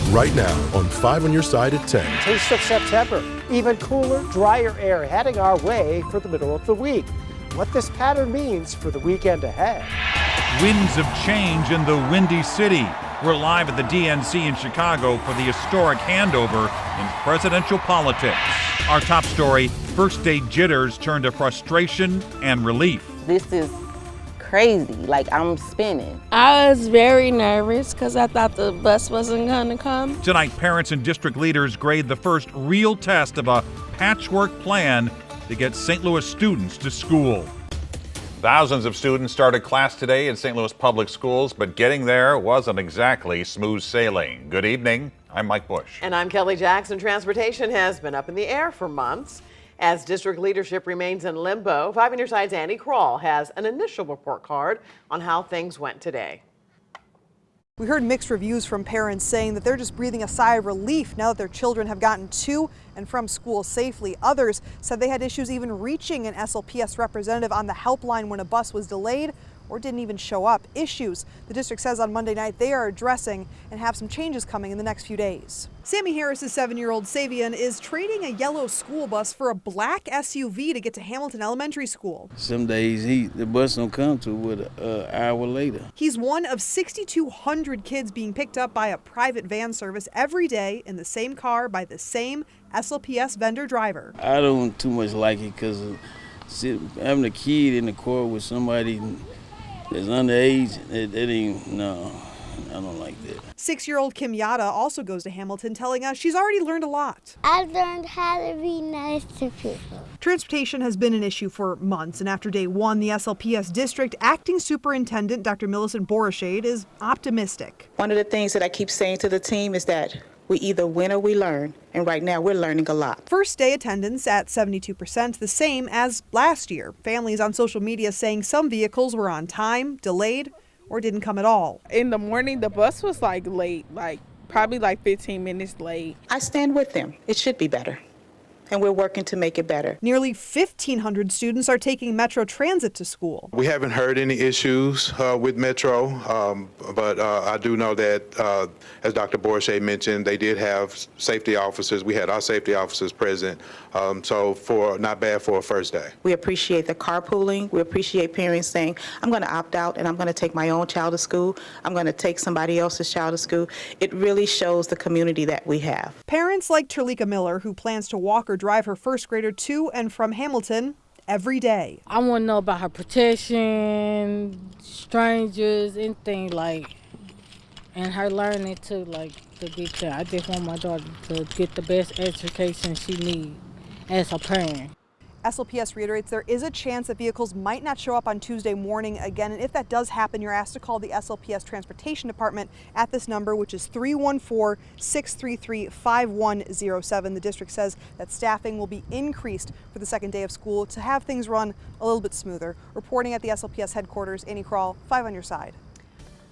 right now on 5 on Your Side at 10. Taste of September, even cooler, drier air heading our way for the middle of the week. What this pattern means for the weekend ahead. Winds of change in the Windy City. We're live at the DNC in Chicago for the historic handover in presidential politics. Our top story, first day jitters turn to frustration and relief. This is crazy, like I'm spinning. I was very nervous because I thought the bus wasn't gonna come. Tonight, parents and district leaders grade the first real test of a patchwork plan to get St. Louis students to school. Thousands of students started class today in St. Louis public schools, but getting there wasn't exactly smooth sailing. Good evening. I'm Mike Bush. And I'm Kelly Jackson. Transportation has been up in the air for months as district leadership remains in limbo. 5 on Your Side's Andy Kroll has an initial report card on how things went today. We heard mixed reviews from parents saying that they're just breathing a sigh of relief now that their children have gotten to and from school safely. Others said they had issues even reaching an SLPS representative on the helpline when a bus was delayed or didn't even show up. Issues the district says on Monday night they are addressing and have some changes coming in the next few days. Sammy Harris's 7-year-old Savian is trading a yellow school bus for a black SUV to get to Hamilton Elementary School. Some days the bus don't come to an hour later. He's one of 6,200 kids being picked up by a private van service every day in the same car by the same SLPS vendor driver. I don't too much like it because having a kid in the car with somebody that's underage, no, I don't like that. 6-year-old Kim Yada also goes to Hamilton, telling us she's already learned a lot. I learned how to be nice to people. Transportation has been an issue for months, and after day one, the SLPS district acting superintendent, Dr. Millicent Borashade, is optimistic. One of the things that I keep saying to the team is that we either win or we learn, and right now we're learning a lot. First day attendance at 72%, the same as last year. Families on social media saying some vehicles were on time, delayed, or didn't come at all. In the morning, the bus was late, probably 15 minutes late. I stand with them. It should be better, and we're working to make it better. Nearly 1,500 students are taking Metro Transit to school. We haven't heard any issues with Metro, but I do know that, as Dr. Borashade mentioned, they did have safety officers. We had our safety officers present, so not bad for a first day. We appreciate the carpooling. We appreciate parents saying, I'm going to opt out and I'm going to take my own child to school. I'm going to take somebody else's child to school. It really shows the community that we have. Parents like Terlika Miller, who plans to walk or drive her first grader to and from Hamilton every day. I want to know about her protection, strangers, anything and her learning to get there. I just want my daughter to get the best education she needs as a parent. SLPS reiterates there is a chance that vehicles might not show up on Tuesday morning again, and if that does happen, you're asked to call the SLPS Transportation Department at this number, which is 314-633-5107. The district says that staffing will be increased for the second day of school to have things run a little bit smoother. Reporting at the SLPS headquarters, Annie Kroll, 5 on Your Side.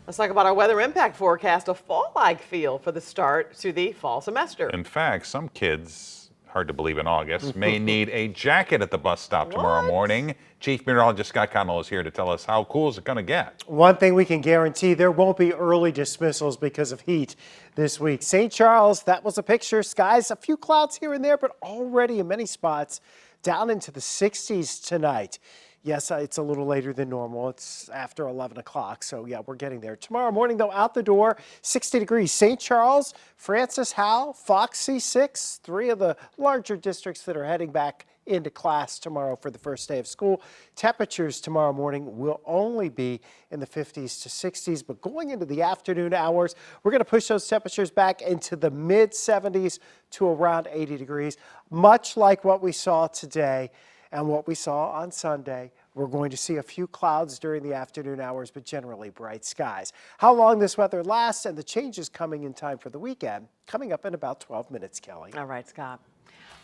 Let's talk about our weather impact forecast, a fall-like feel for the start to the fall semester. In fact, some kids, hard to believe in August, may need a jacket at the bus stop tomorrow morning. Chief Meteorologist Scott Connell is here to tell us how cool is it going to get. One thing we can guarantee, there won't be early dismissals because of heat this week. St. Charles, that was a picture. Skies, a few clouds here and there, but already in many spots down into the 60s tonight. Yes, it's a little later than normal. It's after 11 o'clock, so yeah, we're getting there. Tomorrow morning, though, out the door, 60 degrees. St. Charles, Francis Howell, Fox C6, 3 of the larger districts that are heading back into class tomorrow for the first day of school. Temperatures tomorrow morning will only be in the 50s to 60s, but going into the afternoon hours, we're going to push those temperatures back into the mid-70s to around 80 degrees, much like what we saw today. And what we saw on Sunday, we're going to see a few clouds during the afternoon hours, but generally bright skies. How long this weather lasts and the changes coming in time for the weekend, coming up in about 12 minutes, Kelly. All right, Scott.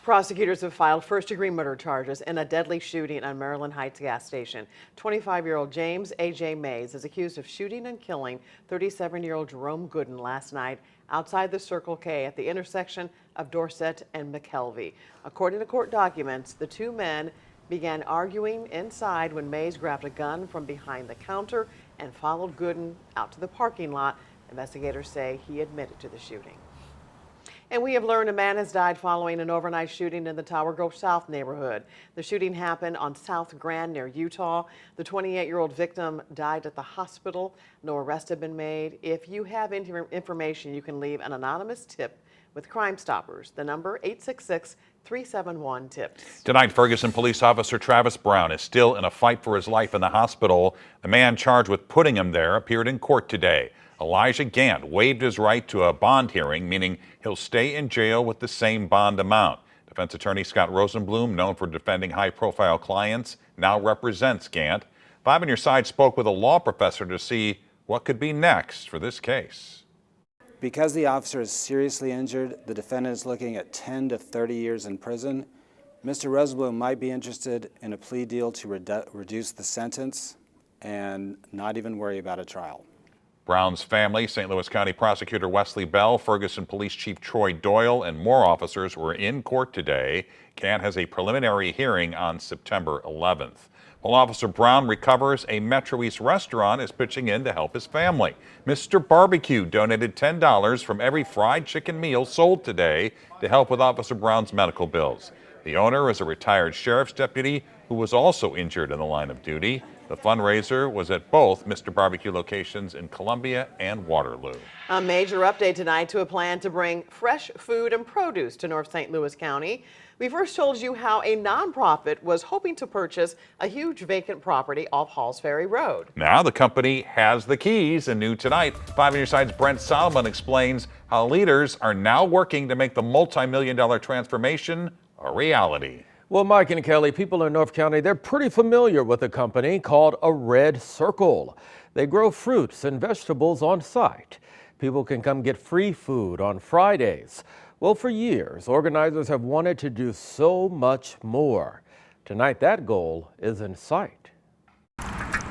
Prosecutors have filed first-degree murder charges in a deadly shooting on Maryland Heights gas station. 25-year-old James A.J. Mays is accused of shooting and killing 37-year-old Jerome Gooden last night outside the Circle K at the intersection of Dorset and McKelvey. According to court documents, the two men began arguing inside when Mays grabbed a gun from behind the counter and followed Gooden out to the parking lot. Investigators say he admitted to the shooting. And we have learned a man has died following an overnight shooting in the Tower Grove South neighborhood. The shooting happened on South Grand near Utah. The 28-year-old victim died at the hospital. No arrests have been made. If you have information, you can leave an anonymous tip with Crime Stoppers. The number 866-371-TIPS. Tonight, Ferguson police officer Travis Brown is still in a fight for his life in the hospital. The man charged with putting him there appeared in court today. Elijah Gant waived his right to a bond hearing, meaning he'll stay in jail with the same bond amount. Defense attorney Scott Rosenblum, known for defending high-profile clients, now represents Gant. 5 on Your Side spoke with a law professor to see what could be next for this case. Because the officer is seriously injured, the defendant is looking at 10 to 30 years in prison. Mr. Rosenblum might be interested in a plea deal to reduce the sentence and not even worry about a trial. Brown's family, St. Louis County Prosecutor Wesley Bell, Ferguson Police Chief Troy Doyle, and more officers were in court today. Gant has a preliminary hearing on September 11th. While Officer Brown recovers, a Metro East restaurant is pitching in to help his family. Mr. Barbecue donated $10 from every fried chicken meal sold today to help with Officer Brown's medical bills. The owner is a retired sheriff's deputy who was also injured in the line of duty. The fundraiser was at both Mr. Barbecue locations in Columbia and Waterloo. A major update tonight to a plan to bring fresh food and produce to North St. Louis County. We first told you how a nonprofit was hoping to purchase a huge vacant property off Halls Ferry Road. Now the company has the keys, and new tonight, 5 on Your Side's Brent Solomon explains how leaders are now working to make the multi-million-dollar transformation a reality. Well, Mike and Kelly, people in North County, they're pretty familiar with a company called a Red Circle. They grow fruits and vegetables on site. People can come get free food on Fridays. Well, for years, organizers have wanted to do so much more. Tonight, that goal is in sight. All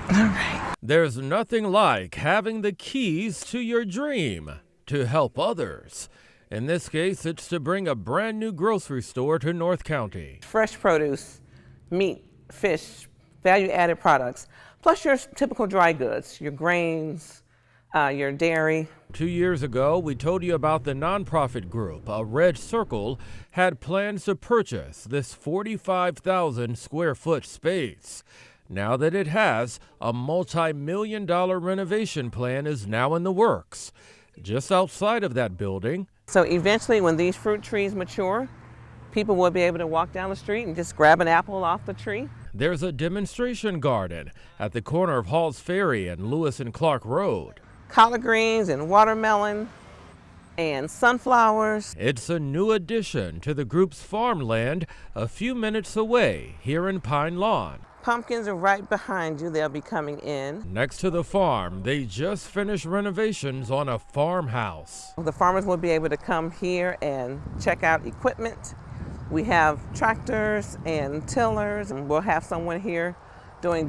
right. There's nothing like having the keys to your dream to help others. In this case, it's to bring a brand new grocery store to North County. Fresh produce, meat, fish, value-added products, plus your typical dry goods, your grains, your dairy. 2 years ago, we told you about the nonprofit group, a Red Circle, had plans to purchase this 45,000 square foot space. Now that it has, a multi-million-dollar renovation plan is now in the works. Just outside of that building. So eventually, when these fruit trees mature, people will be able to walk down the street and just grab an apple off the tree. There's a demonstration garden at the corner of Halls Ferry and Lewis and Clark Road. Collard greens and watermelon and sunflowers. It's a new addition to the group's farmland a few minutes away here in Pine Lawn. Pumpkins are right behind you. They'll be coming in. Next to the farm, they just finished renovations on a farmhouse. The farmers will be able to come here and check out equipment. We have tractors and tillers, and we'll have someone here doing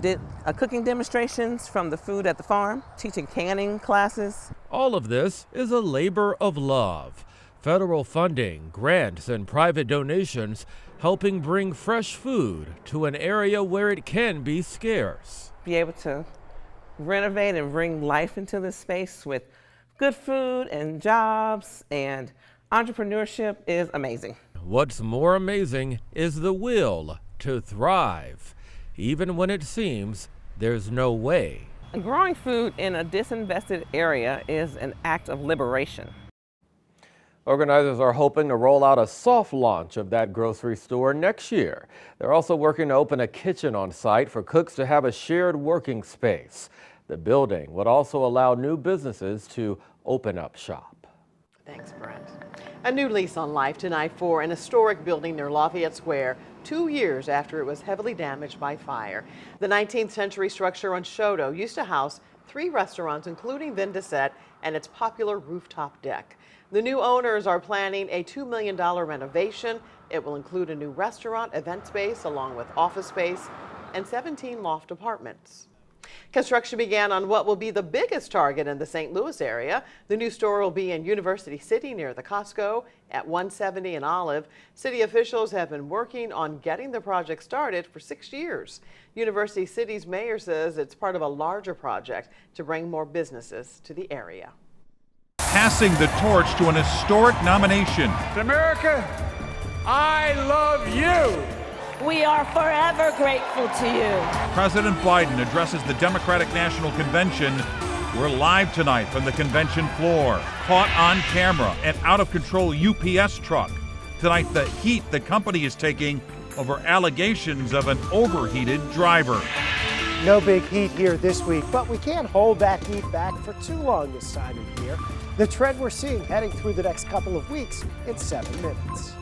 cooking demonstrations from the food at the farm, teaching canning classes. All of this is a labor of love. Federal funding, grants, and private donations helping bring fresh food to an area where it can be scarce. Be able to renovate and bring life into this space with good food and jobs and entrepreneurship is amazing. What's more amazing is the will to thrive, even when it seems there's no way. Growing food in a disinvested area is an act of liberation. Organizers are hoping to roll out a soft launch of that grocery store next year. They're also working to open a kitchen on site for cooks to have a shared working space. The building would also allow new businesses to open up shop. Thanks, Brent. A new lease on life tonight for an historic building near Lafayette Square, 2 years after it was heavily damaged by fire. The 19th century structure on Choteau used to house 3 restaurants, including Vin Dissette and its popular rooftop deck. The new owners are planning a $2 million renovation. It will include a new restaurant, event space, along with office space and 17 loft apartments. Construction began on what will be the biggest Target in the St. Louis area. The new store will be in University City near the Costco at 170 and Olive. City officials have been working on getting the project started for 6 years. University City's mayor says it's part of a larger project to bring more businesses to the area. passing the torch to an historic nomination. America, I love you. We are forever grateful to you. President Biden addresses the Democratic National Convention. We're live tonight from the convention floor. Caught on camera, an out-of-control UPS truck. Tonight, the heat the company is taking over allegations of an overheated driver. No big heat here this week, but we can't hold that heat back for too long this time of year. The trend we're seeing heading through the next couple of weeks in 7 minutes.